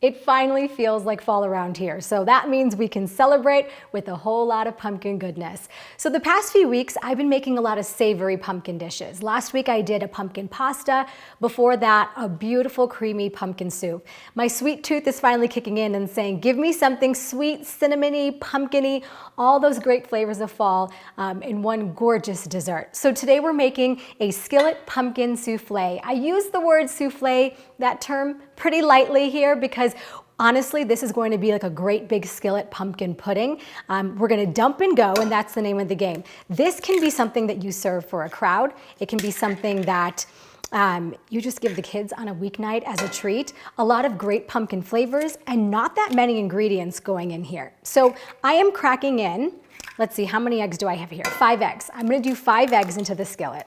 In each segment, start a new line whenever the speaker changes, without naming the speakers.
It finally feels like fall around here, so that means we can celebrate with a whole lot of pumpkin goodness. So the past few weeks, I've been making a lot of savory pumpkin dishes. Last week I did a pumpkin pasta. Before that, a beautiful creamy pumpkin soup. My sweet tooth is finally kicking in and saying, give me something sweet, cinnamony, pumpkiny, all those great flavors of fall in one gorgeous dessert. So today we're making a skillet pumpkin souffle. I use the word souffle, that term, pretty lightly here because honestly, this is going to be like a great big skillet pumpkin pudding. We're going to dump and go, and that's the name of the game. This can be something that you serve for a crowd. It can be something that you just give the kids on a weeknight as a treat. A lot of great pumpkin flavors and not that many ingredients going in here. So I am cracking in, let's see, how many eggs do I have here? 5 eggs. I'm going to do 5 eggs into the skillet.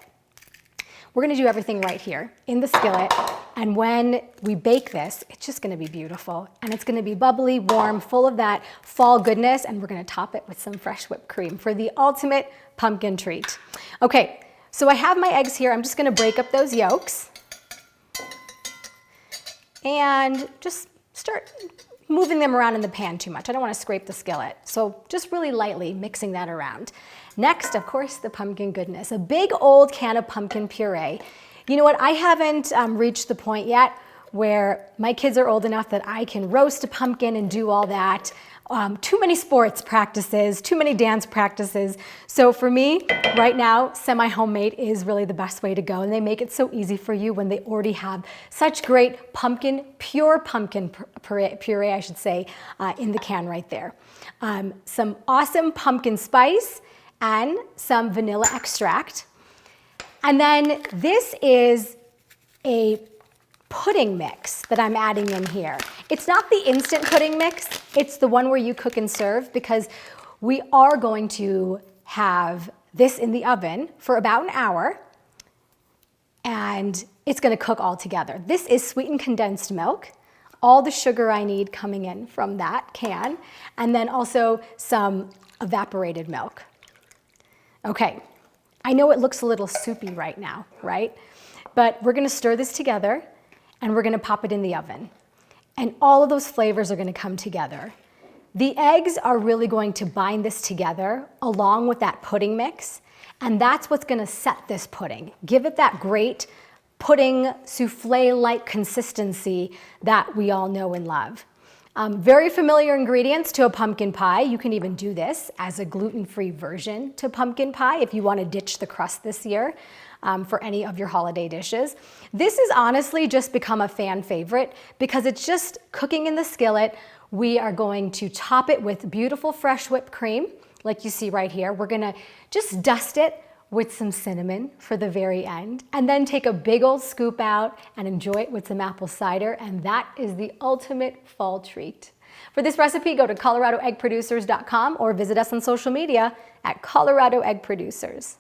We're going to do everything right here in the skillet. And when we bake this, it's just going to be beautiful. And it's going to be bubbly, warm, full of that fall goodness. And we're going to top it with some fresh whipped cream for the ultimate pumpkin treat. Okay, so I have my eggs here. I'm just going to break up those yolks. And just start moving them around in the pan too much. I don't want to scrape the skillet. So just really lightly mixing that around. Next, of course, the pumpkin goodness. A big old can of pumpkin puree. You know what, I haven't reached the point yet where my kids are old enough that I can roast a pumpkin and do all that. Too many sports practices, too many dance practices. So for me, right now, semi-homemade is really the best way to go. And they make it so easy for you when they already have such great pumpkin, pure pumpkin puree, I should say, in the can right there. Some awesome pumpkin spice and some vanilla extract. And then this is a pudding mix that I'm adding in here. It's not the instant pudding mix, it's the one where you cook and serve, because we are going to have this in the oven for about an hour and it's going to cook all together. This is sweetened condensed milk, all the sugar I need coming in from that can, and then also some evaporated milk. Okay. I know it looks a little soupy right now, right? But we're going to stir this together and we're going to pop it in the oven. And all of those flavors are going to come together. The eggs are really going to bind this together along with that pudding mix. And that's what's going to set this pudding. Give it that great pudding souffle-like consistency that we all know and love. Very familiar ingredients to a pumpkin pie. You can even do this as a gluten-free version to pumpkin pie if you want to ditch the crust this year for any of your holiday dishes. This has honestly just become a fan favorite because it's just cooking in the skillet. We are going to top it with beautiful fresh whipped cream, like you see right here. We're going to just dust it with some cinnamon for the very end, and then take a big old scoop out and enjoy it with some apple cider, and that is the ultimate fall treat. For this recipe, go to coloradoeggproducers.com or visit us on social media at Colorado Egg Producers.